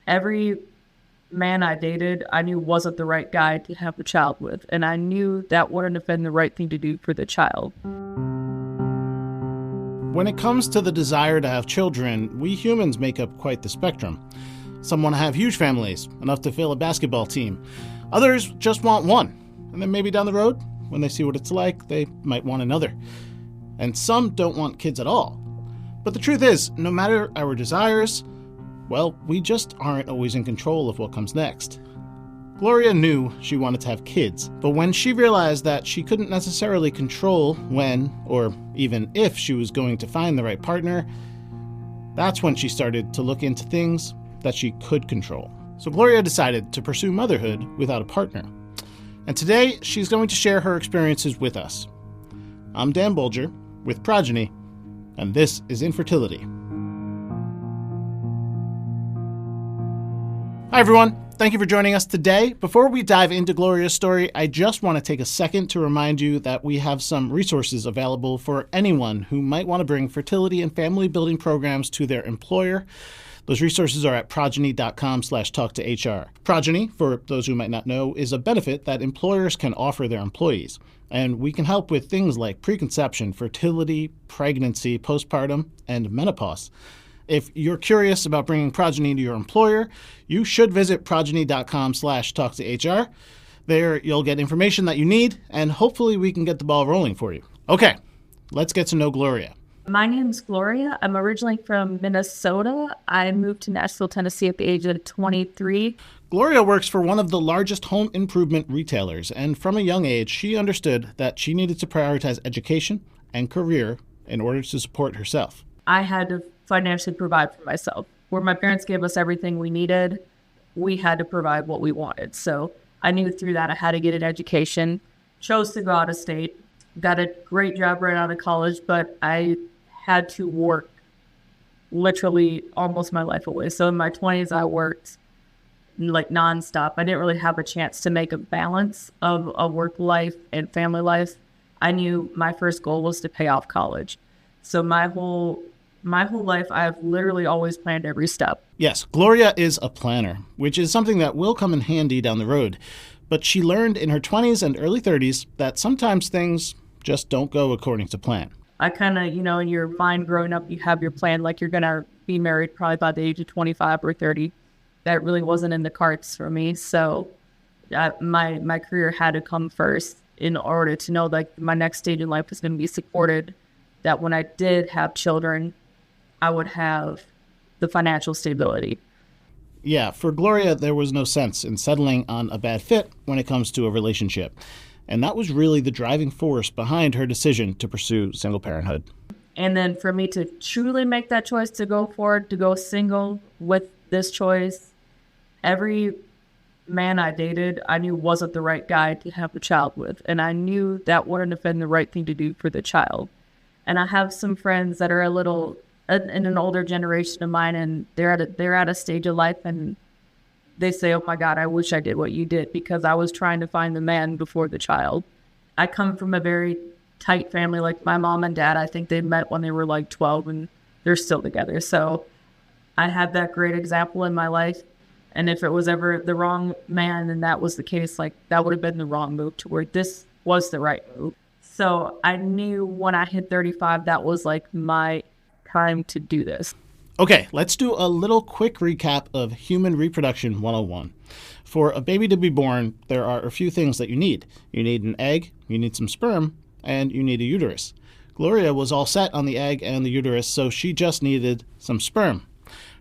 Every man I dated, I knew wasn't the right guy to have a child with. And I knew that wouldn't have been the right thing to do for the child. When it comes to the desire to have children, we humans make up quite the spectrum. Some want to have huge families, enough to fill a basketball team. Others just want one, and then maybe down the road, when they see what it's like, they might want another. And some don't want kids at all. But the truth is, no matter our desires, well, we just aren't always in control of what comes next. Gloria knew she wanted to have kids, but when she realized that she couldn't necessarily control when, or even if, she was going to find the right partner, that's when she started to look into things that she could control. So Gloria decided to pursue motherhood without a partner. And today, she's going to share her experiences with us. I'm Dan Bulger with Progyny, and this is Infertility. Hi everyone, thank you for joining us today. Before we dive into Gloria's story, I just want to take a second to remind you that we have some resources available for anyone who might want to bring fertility and family building programs to their employer. Those resources are at progyny.com/talk-to-HR. Progyny, for those who might not know, is a benefit that employers can offer their employees. And we can help with things like preconception, fertility, pregnancy, postpartum, and menopause. If you're curious about bringing Progyny to your employer, you should visit progyny.com/talk-to-HR. There you'll get information that you need, and hopefully we can get the ball rolling for you. Okay, let's get to know Gloria. My name's Gloria. I'm originally from Minnesota. I moved to Nashville, Tennessee at the age of 23. Gloria works for one of the largest home improvement retailers, and from a young age, she understood that she needed to prioritize education and career in order to support herself. I had to financially provide for myself. Where my parents gave us everything we needed, we had to provide what we wanted. So I knew through that I had to get an education, chose to go out of state, got a great job right out of college, but I had to work literally almost my life away. So in my 20s, I worked like nonstop. I didn't really have a chance to make a balance of a work life and family life. I knew my first goal was to pay off college. So my whole life, I've literally always planned every step. Yes, Gloria is a planner, which is something that will come in handy down the road. But she learned in her 20s and early 30s that sometimes things just don't go according to plan. I kind of, in your mind growing up, you have your plan, like you're going to be married probably by the age of 25 or 30. That really wasn't in the cards for me. So my career had to come first in order to know that my next stage in life was going to be supported, that when I did have children, I would have the financial stability. Yeah, for Gloria, there was no sense in settling on a bad fit when it comes to a relationship. And that was really the driving force behind her decision to pursue single parenthood. And then for me to truly make that choice to go forward, to go single with this choice, every man I dated, I knew wasn't the right guy to have a child with. And I knew that wouldn't have been the right thing to do for the child. And I have some friends that are a little in an older generation of mine, and they're at a stage of life, and they say, "Oh my God, I wish I did what you did because I was trying to find the man before the child." I come from a very tight family. Like my mom and dad, I think they met when they were like 12 and they're still together. So I had that great example in my life. And if it was ever the wrong man, then that was the case, like that would have been the wrong move to where this was the right move. So I knew when I hit 35, that was like my time to do this. Okay, let's do a little quick recap of Human Reproduction 101. For a baby to be born, there are a few things that you need. You need an egg, you need some sperm, and you need a uterus. Gloria was all set on the egg and the uterus, so she just needed some sperm.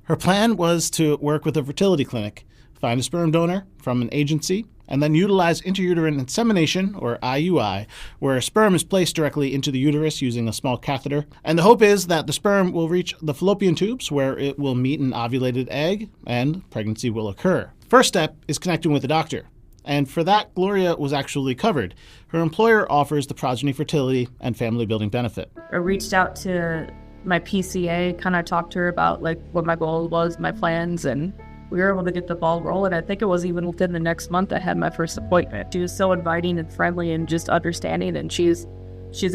Her plan was to work with a fertility clinic, find a sperm donor from an agency, and then utilize intrauterine insemination, or IUI, where sperm is placed directly into the uterus using a small catheter. And the hope is that the sperm will reach the fallopian tubes, where it will meet an ovulated egg, and pregnancy will occur. First step is connecting with a doctor. And for that, Gloria was actually covered. Her employer offers the Progyny fertility and family building benefit. I reached out to my PCA, kind of talked to her about like what my goal was, my plans, and we were able to get the ball rolling. I think it was even within the next month I had my first appointment. She was so inviting and friendly and just understanding, and she's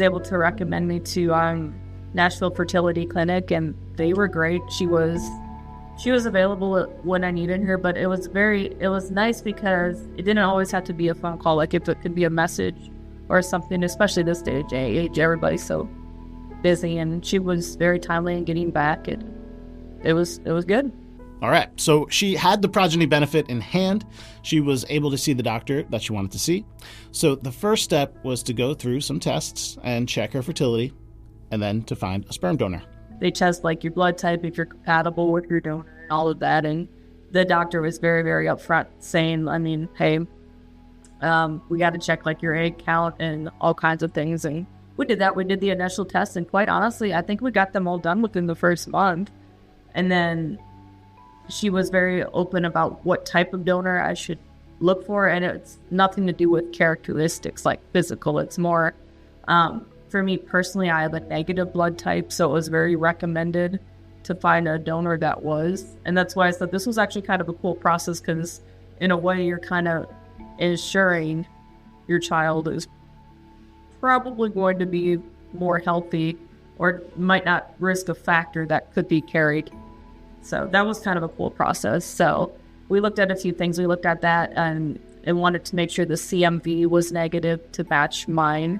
able to recommend me to Nashville Fertility Clinic, and they were great. She She was available when I needed her, but it was nice because it didn't always have to be a phone call. Like if it could be a message or something, especially this day and age, everybody's so busy, and she was very timely in getting back. It was good. All right, so she had the Progyny benefit in hand. She was able to see the doctor that she wanted to see. So the first step was to go through some tests and check her fertility, and then to find a sperm donor. They test like your blood type, if you're compatible with your donor and all of that. And the doctor was very, very upfront saying, I mean, hey, we got to check like your egg count and all kinds of things. And we did that. We did the initial tests. And quite honestly, I think we got them all done within the first month. And then she was very open about what type of donor I should look for. And it's nothing to do with characteristics like physical. It's more, for me personally, I have a negative blood type, so it was very recommended to find a donor that was. And that's why I said this was actually kind of a cool process, because in a way you're kind of ensuring your child is probably going to be more healthy or might not risk a factor that could be carried. So that was kind of a cool process. So we looked at a few things. We looked at that and wanted to make sure the CMV was negative to match mine.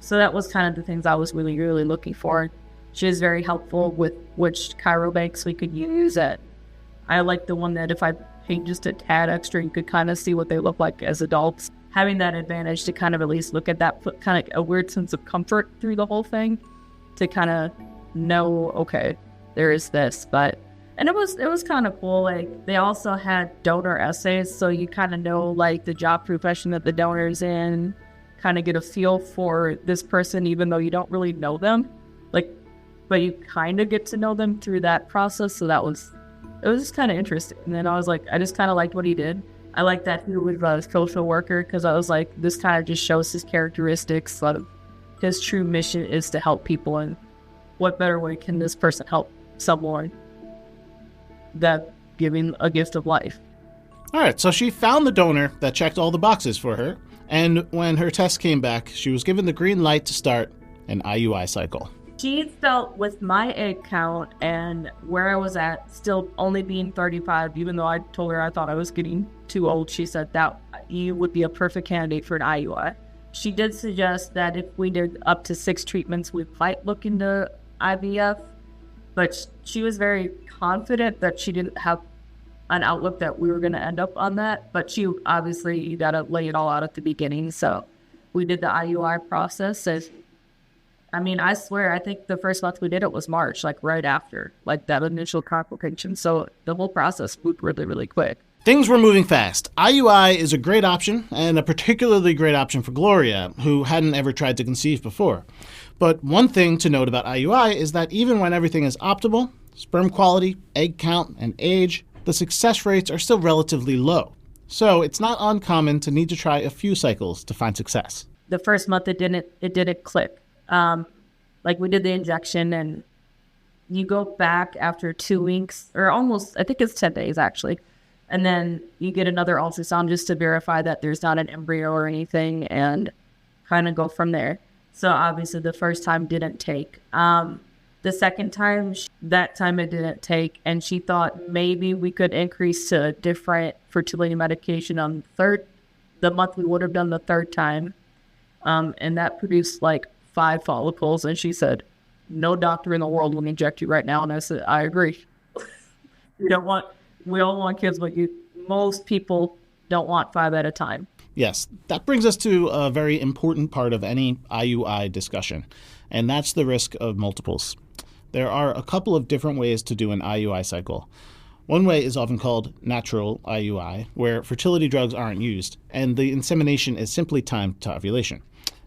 So that was kind of the things I was really, really looking for. She was very helpful with which chirobanks we could use. I like the one that if I paid just a tad extra, you could kind of see what they look like as adults. Having that advantage to kind of at least look at that, put kind of a weird sense of comfort through the whole thing to kind of know, okay, there is this. And it was kind of cool. Like they also had donor essays, so you kind of know like the job profession that the donor's in, kind of get a feel for this person even though you don't really know them, like, but you kind of get to know them through that process. So it was just kind of interesting. And then I was like, I just kind of liked what he did. I like that he was a social worker, because I was like, this kind of just shows his characteristics. His true mission is to help people, and what better way can this person help someone than giving a gift of life? All right, so she found the donor that checked all the boxes for her, and when her test came back, she was given the green light to start an IUI cycle. She felt with my egg count and where I was at, still only being 35, even though I told her I thought I was getting too old, she said that you would be a perfect candidate for an IUI. She did suggest that if we did up to 6 treatments, we might look into IVF, but she was very confident that she didn't have an outlook that we were going to end up on that. But she obviously, you got to lay it all out at the beginning. So we did the IUI process. I mean, I swear, I think the first month we did it was March, like right after, like that initial complication. So the whole process moved really, really quick. Things were moving fast. IUI is a great option, and a particularly great option for Gloria, who hadn't ever tried to conceive before. But one thing to note about IUI is that even when everything is optimal, sperm quality, egg count, and age, the success rates are still relatively low. So it's not uncommon to need to try a few cycles to find success. The first month it didn't click. Like we did the injection, and you go back after 2 weeks, or almost, I think it's 10 days actually. And then you get another ultrasound just to verify that there's not an embryo or anything, and kind of go from there. So obviously the first time didn't take. The second time, that time it didn't take, and she thought maybe we could increase to a different fertility medication on the month we would have done the third time. And that produced like 5 follicles, and she said, no doctor in the world will inject you right now. And I said, I agree. We all want kids, but most people don't want 5 at a time. Yes, that brings us to a very important part of any IUI discussion, and that's the risk of multiples. There are a couple of different ways to do an IUI cycle. One way is often called natural IUI, where fertility drugs aren't used, and the insemination is simply timed to ovulation.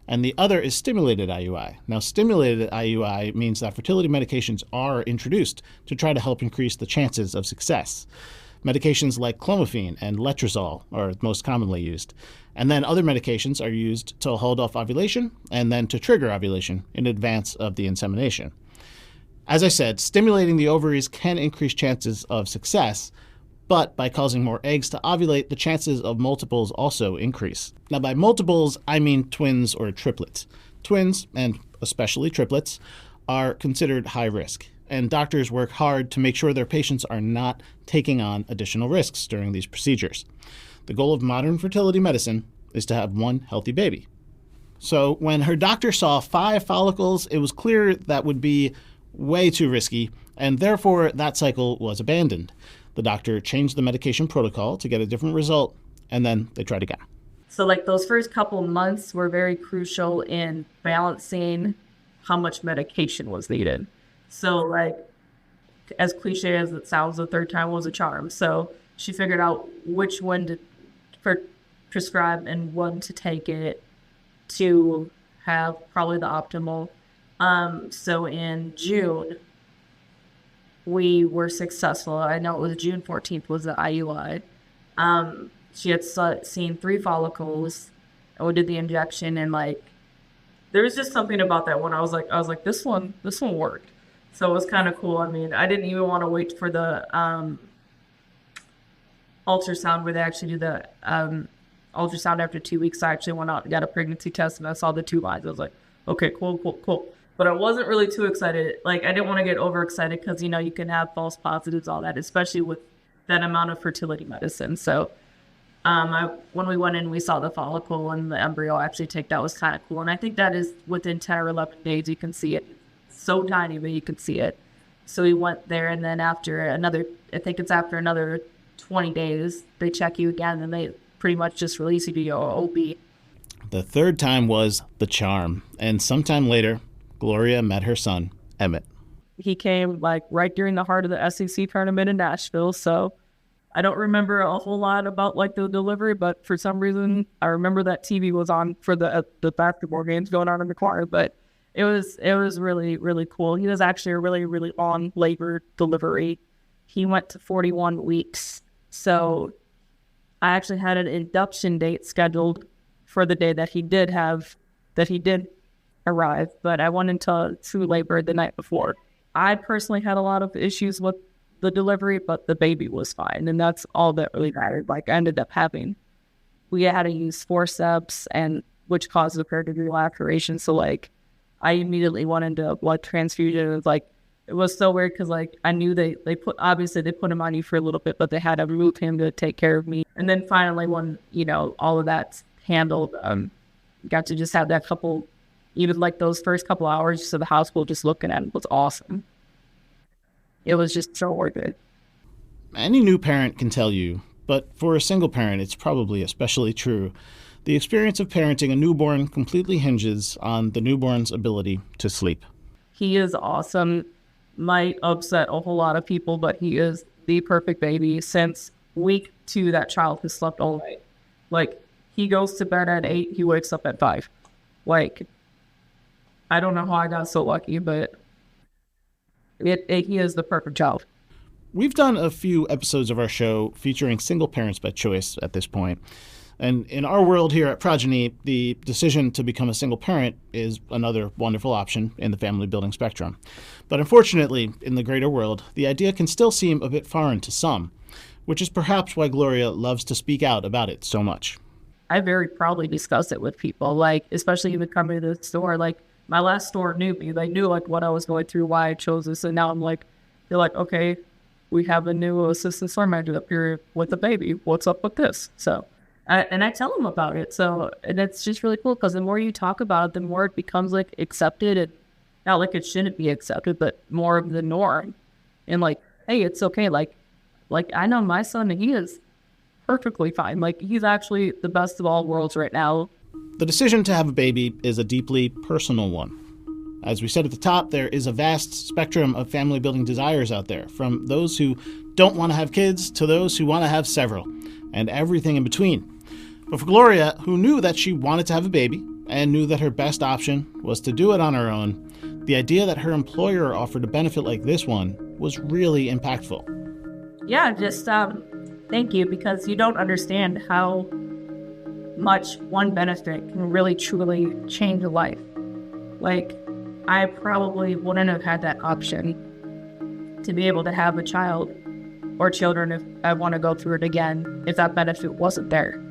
And the other is stimulated IUI. Now, stimulated IUI means that fertility medications are introduced to try to help increase the chances of success. Medications like clomiphene and letrozole are most commonly used. And then other medications are used to hold off ovulation and then to trigger ovulation in advance of the insemination. As I said, stimulating the ovaries can increase chances of success, but by causing more eggs to ovulate, the chances of multiples also increase. Now, by multiples, I mean twins or triplets. Twins, and especially triplets, are considered high risk. and doctors work hard to make sure their patients are not taking on additional risks during these procedures. The goal of modern fertility medicine is to have one healthy baby. So when her doctor saw 5 follicles, it was clear that would be way too risky, and therefore that cycle was abandoned. The doctor changed the medication protocol to get a different result, and then they tried again. So like those first couple months were very crucial in balancing how much medication was needed. So like, as cliche as it sounds, the third time was a charm. So she figured out which one to prescribe and when to take it to have probably the optimal. So in June, we were successful. I know it was June 14th was the IUI. She had seen 3 follicles, and we did the injection, and like, there was just something about that one. I was like, this one worked. So it was kind of cool. I mean, I didn't even want to wait for the ultrasound where they actually do the ultrasound after 2 weeks. I actually went out and got a pregnancy test, and I saw the 2 lines. I was like, okay, cool. But I wasn't really too excited. Like, I didn't want to get overexcited because, you know, you can have false positives, all that, especially with that amount of fertility medicine. So when we went in, we saw the follicle and the embryo actually take. That was kind of cool. And I think that is within 10 or 11 days, you can see it. It's so tiny, but you can see it. So we went there, and then after another 20 days, they check you again, and they pretty much just release you to your OB. The third time was the charm, and sometime later, Gloria met her son, Emmet. He came like right during the heart of the SEC tournament in Nashville, so I don't remember a whole lot about like the delivery, but for some reason I remember that TV was on for the basketball games going on in the choir. But it was really, really cool. He was actually a really, really long labor delivery. He went to 41 weeks, so I actually had an induction date scheduled for the day that he did arrive, but I went into true labor the night before. I personally had a lot of issues with the delivery, but the baby was fine, and that's all that really mattered. Like, I ended up we had to use forceps, and which caused a third-degree laceration. So like, I immediately went into a blood transfusion. It was so weird because like I knew they put him on you for a little bit, but they had to move him to take care of me. And then finally, when all of that's handled, got to just have that couple. Even like those first couple hours of the hospital just looking at it was awesome. It was just so worth it. Any new parent can tell you, but for a single parent, it's probably especially true. The experience of parenting a newborn completely hinges on the newborn's ability to sleep. He is awesome. Might upset a whole lot of people, but he is the perfect baby. Since week 2, that child has slept all night. Like, he goes to bed at 8, he wakes up at 5. Like, I don't know how I got so lucky, but he is the perfect child. We've done a few episodes of our show featuring single parents by choice at this point. And in our world here at Progyny, the decision to become a single parent is another wonderful option in the family building spectrum. But unfortunately, in the greater world, the idea can still seem a bit foreign to some, which is perhaps why Gloria loves to speak out about it so much. I very proudly discuss it with people, like, especially even coming to the store. Like, my last store knew me. They knew like what I was going through, why I chose this. And now they're like, okay, we have a new assistant store manager up here with a baby. What's up with this? So, and I tell them about it. So, and it's just really cool because the more you talk about it, the more it becomes like accepted, and not like it shouldn't be accepted, but more of the norm. And like, hey, it's okay. Like I know my son, he is perfectly fine. Like, he's actually the best of all worlds right now. The decision to have a baby is a deeply personal one. As we said at the top, there is a vast spectrum of family building desires out there, from those who don't want to have kids to those who want to have several, and everything in between. But for Gloria, who knew that she wanted to have a baby and knew that her best option was to do it on her own, the idea that her employer offered a benefit like this one was really impactful. Yeah, just thank you, because you don't understand how much one benefit can really truly change a life. Like, I probably wouldn't have had that option to be able to have a child or children if I want to go through it again, if that benefit wasn't there.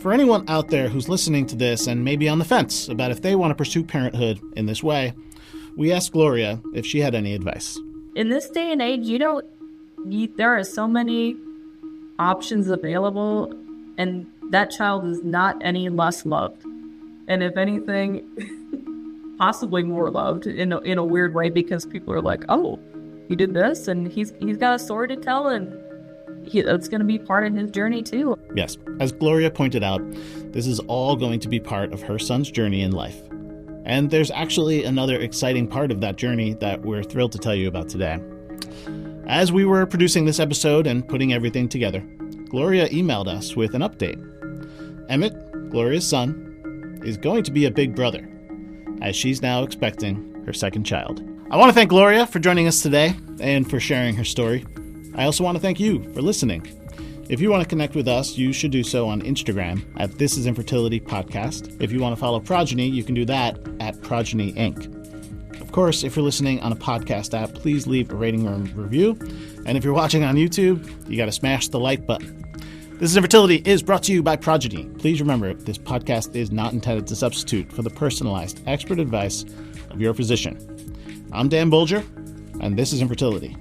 For anyone out there who's listening to this and maybe on the fence about if they want to pursue parenthood in this way, we asked Gloria if she had any advice. In this day and age, there are so many options available, and that child is not any less loved. And if anything, possibly more loved in a weird way, because people are like, oh, he did this, and he's got a story to tell, and it's going to be part of his journey too. Yes, as Gloria pointed out, this is all going to be part of her son's journey in life. And there's actually another exciting part of that journey that we're thrilled to tell you about today. As we were producing this episode and putting everything together, Gloria emailed us with an update. Emmet, Gloria's son, is going to be a big brother, as she's now expecting her second child. I want to thank Gloria for joining us today and for sharing her story. I also want to thank you for listening. If you want to connect with us, you should do so on Instagram at This Is Infertility Podcast. If you want to follow Progyny, you can do that at Progyny Inc. Of course, if you're listening on a podcast app, please leave a rating or review. And if you're watching on YouTube, you got to smash the like button. This Is Infertility is brought to you by Progyny. Please remember, this podcast is not intended to substitute for the personalized expert advice of your physician. I'm Dan Bulger, and this is Infertility.